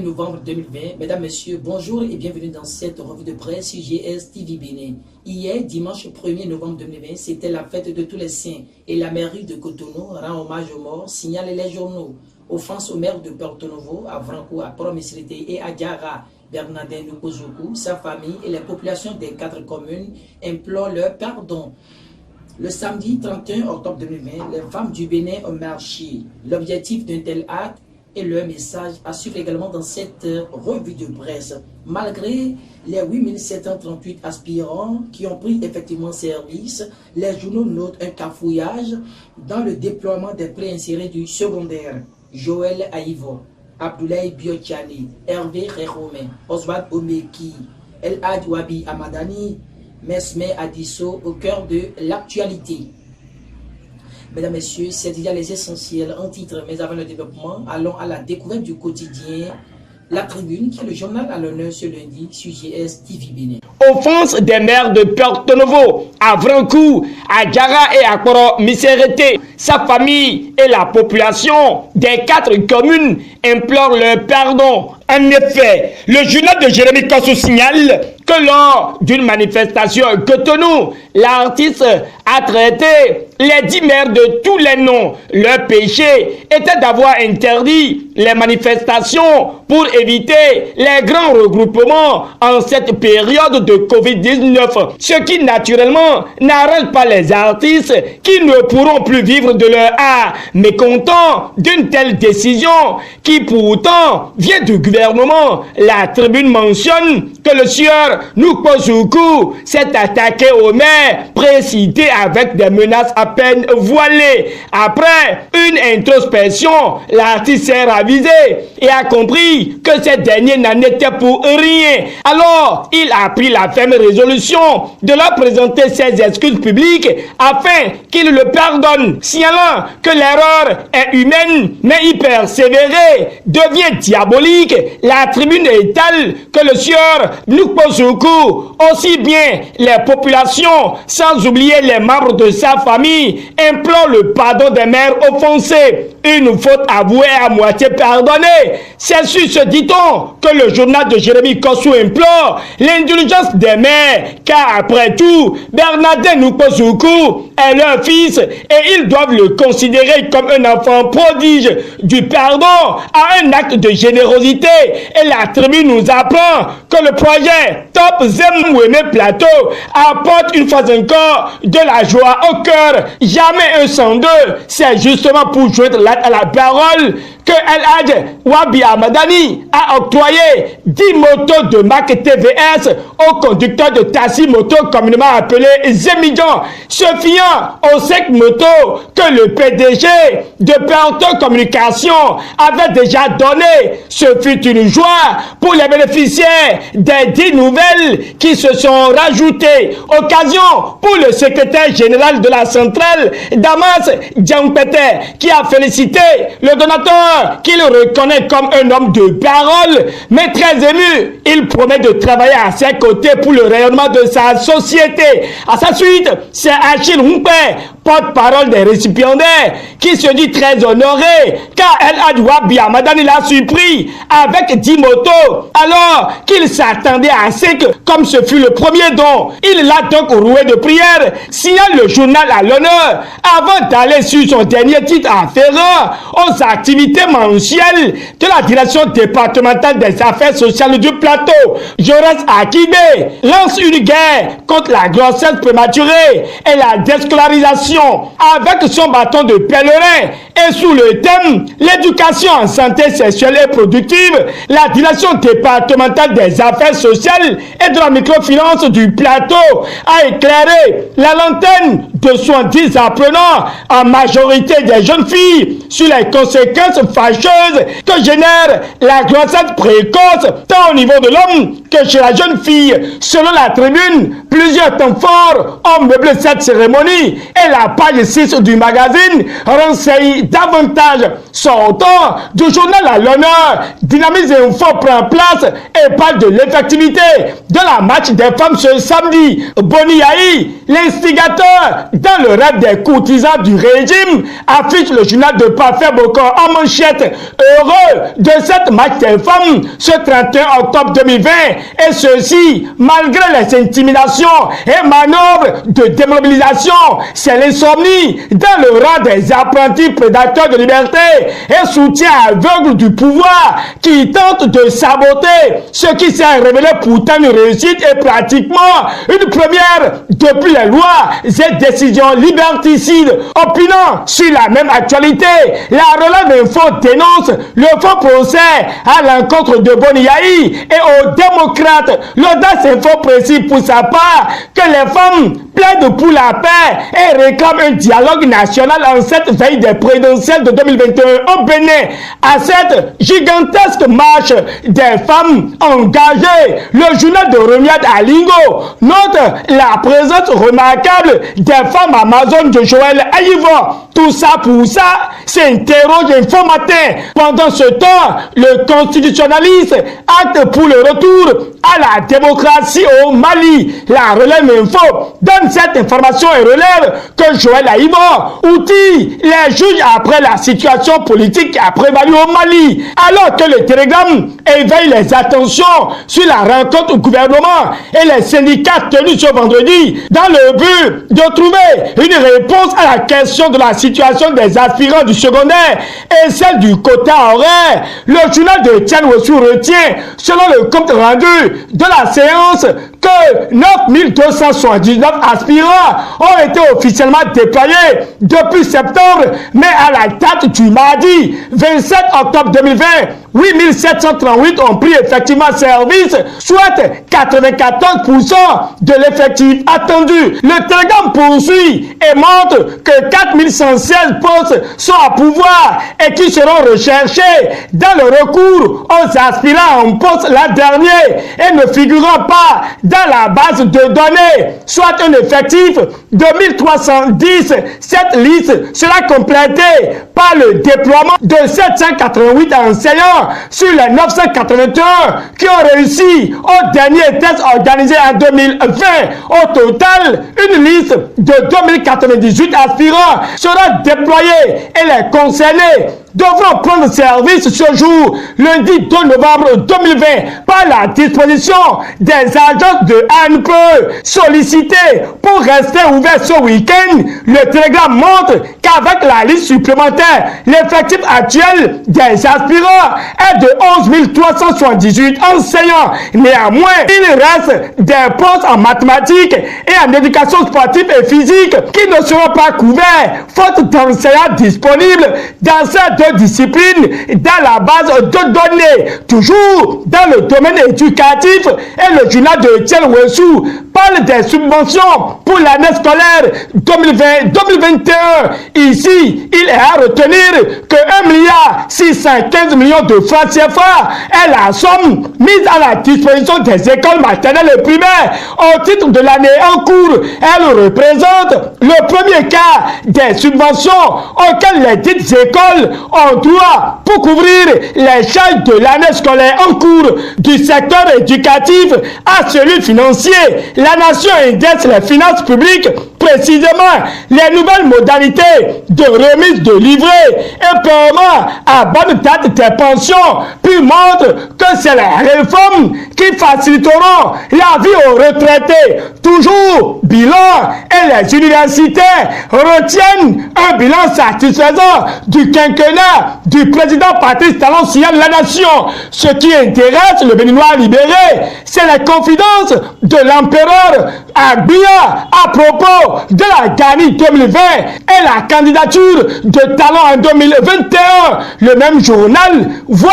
novembre 2020. Mesdames, Messieurs, bonjour et bienvenue dans cette revue de presse UGS TV Bénin. Hier, dimanche 1er novembre 2020, c'était la fête de tous les saints et la mairie de Cotonou rend hommage aux morts, signale les journaux. Offense au maire de Porto Novo, à Vranco, à Port-Misrité et à Diara. Bernardin Nukozoku, sa famille et les populations des 4 communes implorent leur pardon. Le samedi 31 octobre 2020, les femmes du Bénin ont marché. L'objectif d'un tel acte et leur message assurent également dans cette revue de presse. Malgré les 8738 aspirants qui ont pris effectivement service, les journaux notent un cafouillage dans le déploiement des préinsérés du secondaire. Joël Aïvo, Abdoulaye Biochani, Hervé Rehome, Oswald Omeki, El Hadj Wabi Amadani, Mesme Adisso au cœur de l'actualité. Mesdames, Messieurs, c'est déjà les essentiels en titre, mais avant le développement, allons à la découverte du quotidien La Tribune, qui est le journal à l'honneur ce lundi sur GS TV Bénin. Offense des maires de Porto Novo, à Vranco, à Diara et à Port-Misrité. Sa famille et la population des 4 communes implorent leur pardon. En effet, le journal de Jérémy Kossou signale que lors d'une manifestation à Cotonou, l'artiste a traité les 10 maires de tous les noms. Leur péché était d'avoir interdit les manifestations pour éviter les grands regroupements en cette période de Covid-19. Ce qui naturellement n'arrange pas les artistes qui ne pourront plus vivre de leur art. Mécontents d'une telle décision qui pourtant vient du gouvernement, la Tribune mentionne que le sieur Nukozoku s'est attaqué au maire précité avec des menaces à peine voilées. Après une introspection, l'artiste s'est ravisé et a compris que ces derniers n'en étaient pour rien. Alors, il a pris la ferme résolution de leur présenter ses excuses publiques afin qu'il le pardonne, signalant que l'erreur est humaine mais y persévérer devient diabolique. La Tribune étale que le sieur Nukozoku, aussi bien les populations, sans oublier les membres de sa famille, implore le pardon des maires offensés. Une faute avouée à moitié pardonnée. C'est sur ce dit-on que le journal de Jérémy Kossou implore l'indulgence des maires, car après tout, Bernardin Nukozoku est leur fils et ils doivent le considérer comme un enfant prodige. Du pardon à un acte de générosité. Et la Tribune nous apprend que le projet Top Zemweme Plateau apporte une fois encore de la joie au cœur. Jamais un 102. C'est justement pour joindre à la parole que El Hadj Wabi Amadani a octroyé 10 motos de marque TVS au conducteur de taxi moto communément appelé Zemidjan, se fiant aux 5 motos que le PDG de Porto Communication avait déjà donné. Ce fut une joie pour les bénéficiaires des 10 nouvelles qui se sont rajoutées. Occasion pour le secrétaire général de la centrale, Damas Djampete, qui a félicité le donateur qu'il reconnaît comme un homme de parole, mais très ému. Il promet de travailler à ses côtés pour le rayonnement de sa société. À sa suite, c'est Achille Humpe, porte-parole des récipiendaires, qui se dit très honoré, car El Hadj Wabi Amadani l'a surpris avec 10 motos, alors qu'il s'attendait à 5, comme ce fut le premier don. Il l'a donc roué de prière, signale le journal à l'honneur, avant d'aller sur son dernier titre afférent aux activités mensuelles de la direction départementale des affaires sociales du plateau. Jaurès Akibé lance une guerre contre la grossesse prématurée et la déscolarisation avec son bâton de pèlerin et sous le thème l'éducation en santé sexuelle et productive. La direction départementale des affaires sociales et de la microfinance du plateau a éclairé la lanterne de 70 apprenants, en majorité des jeunes filles, sur les conséquences fâcheuses que génère la grossesse précoce tant au niveau de l'homme que chez la jeune fille. Selon la tribune, plusieurs temps forts ont meublé cette cérémonie et la page 6 du magazine renseigne davantage. Son auteur du journal à l'honneur, Dynamise Info prend place et parle de l'effectivité de la marche des femmes ce samedi. Boni Yahi, l'instigateur dans le rêve des courtisans du régime, affiche le journal de Parfait Bokor en manchette. Heureux de cette marche des femmes ce 31 octobre 2020 et ceci malgré les intimidations et manœuvres de démobilisation. C'est l'insomnie dans le rang des apprentis prédateurs de liberté et soutien aveugle du pouvoir qui tente de saboter ce qui s'est révélé pourtant une réussite et pratiquement une première depuis les lois et décisions liberticides. Opinant sur la même actualité, la Relève Info dénonce le faux procès à l'encontre de Boni Yahi et aux démocrates. L'Audace Info précise pour sa part que les femmes plaident pour la paix et réclament un dialogue national en cette veille des présidentielles de 2021 au Bénin. À cette gigantesque marche des femmes engagées, le journal de Remiad Alingo note la présence remarquable des femmes amazones de Joël Aïvo. Tout ça pour ça, s'interroge Info Matin. Pendant ce temps, le constitutionnaliste acte pour le retour à la démocratie au Mali. La Relève Info donne cette information et relève que Joël Aïvo outille les juges après la situation politique qui a prévalu au Mali. Alors que le Télégramme éveille les attentions sur la rencontre au gouvernement et les syndicats tenus ce vendredi dans le but de trouver une réponse à la question de la situation des aspirants du secondaire et celle du quota horaire. Le journal de Tian Wesu retient, selon le compte rendu de la séance, que 9279 aspirants ont été officiellement déployés depuis septembre, mais à la date du mardi 27 octobre 2020, 8738 ont pris effectivement service, soit 94% de l'effectif attendu. Le Télégramme poursuit et montre que 4116 postes sont à pouvoir et qui seront recherchés dans le recours aux aspirants en poste l'an dernier et ne figurant pas dans la base de données, soit un effectif de 1310. Cette liste sera complétée par le déploiement de 788 enseignants sur les 981 qui ont réussi au dernier test organisé en 2020. Au total, une liste de 2098 aspirants sera déployée et les concernés devront prendre service ce jour, lundi 2 novembre 2020, par la disposition des agences de ANPE sollicitées pour rester ouverts ce week-end. Le Télégramme montre qu'avec la liste supplémentaire, l'effectif actuel des aspirants est de 11 378 enseignants. Néanmoins, il reste des postes en mathématiques et en éducation sportive et physique qui ne seront pas couverts, faute d'enseignants disponibles dans ces deux disciplines dans la base de données. Toujours dans le domaine éducatif, et le journal de Tian Wesu parle des subventions pour l'année scolaire 2020-2021. Ici, il est à retenir que 1,615 milliard de francs CFA est la somme mise à la disposition des écoles maternelles et primaires au titre de l'année en cours. Elle représente le premier cas des subventions auxquelles les dites écoles ont droit pour couvrir les charges de l'année scolaire en cours. Du secteur éducatif à celui financier, la nation indexe les finances publiques, précisément les nouvelles modalités de remise de livrets et paiement à bonne date des pensions, puis montre que c'est les réformes qui faciliteront la vie aux retraités. Toujours bilan, et les universitaires retiennent un bilan satisfaisant du quinquennat du président Patrice Talon Silla de la nation. Ce qui intéresse le Béninois libéré, c'est la confidence de l'empereur Agbia à propos de la Gani 2020 et la candidature de Talon en 2021. Le même journal voit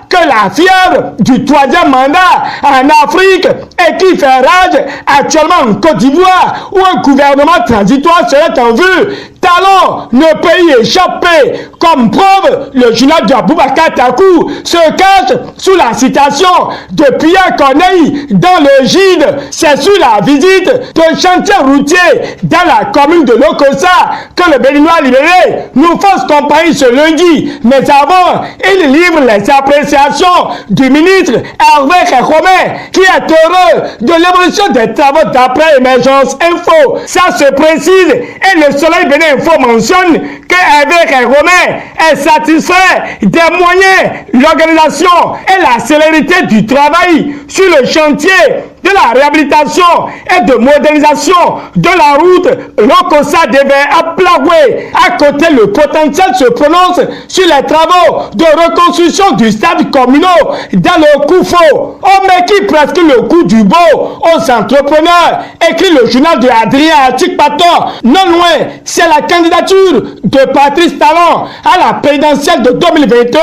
que la fièvre du troisième mandat en Afrique et qui fait rage actuellement en Côte d'Ivoire où un gouvernement transitoire serait en vue. Talon ne peut y échapper. Comme preuve, le journal de Aboubacar Takou se cache sous la citation de Pierre Corneille dans le Gide. C'est sur la visite de chantier routier dans la commune de Lokossa que le Béninois libéré nous fasse compagnie ce lundi. Mais avant, il livre les appréciations du ministre Hervé Romain qui est heureux de l'évolution des travaux d'après Émergence Info. Ça se précise et le Soleil Bénin Info mentionne que Hervé Romain est satisfait des moyens, l'organisation et la célérité du travail sur le chantier de la réhabilitation et de modernisation de la route Lokossa Devers à Plagoué. À côté, le potentiel se prononce sur les travaux de reconstruction du stade communal dans le Koufo. On met presque le coup du beau aux entrepreneurs, écrit le journal de Adrien Atik-Pator. Non loin, c'est la candidature de Patrice Talon à la présidentielle de 2021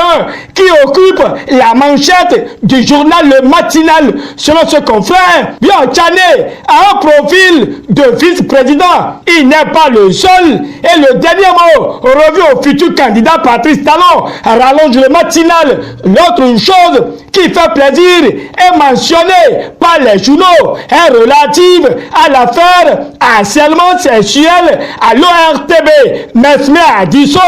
qui occupe la manchette du journal Le Matinal. Selon ce confrère, Bion Tchané a un profil de vice-président. Il n'est pas le seul. Et le dernier mot revu au futur candidat Patrice Talon rallonge Le Matinal. L'autre chose qui fait plaisir est mentionnée par les journaux est relative à l'affaire harcèlement sexuel à l'ORTB. Mesme Adisso,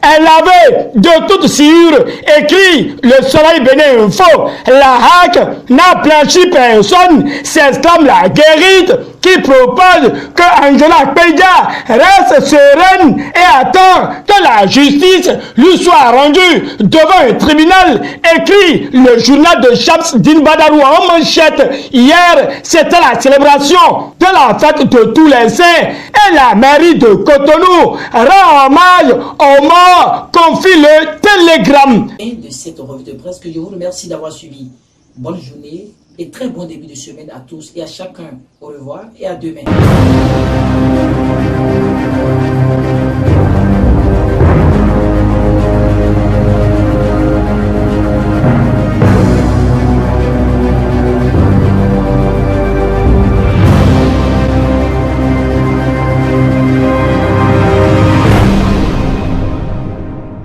elle avait de toute sûre écrit le Soleil Bénin Info. La hack n'a blanchi personne, s'exclame la guérite qui propose que Angela Pedia reste sereine et attend que la justice lui soit rendue devant un tribunal, écrit le journal de Chaps Dinbadarou en manchette. Hier, c'était la célébration de la fête de tous les saints et la mairie de Cotonou rend hommage aux morts, confie le Télégramme. De cette revue de presse que je vous remercie d'avoir suivi. Bonne journée et très bon début de semaine à tous et à chacun. Au revoir et à demain.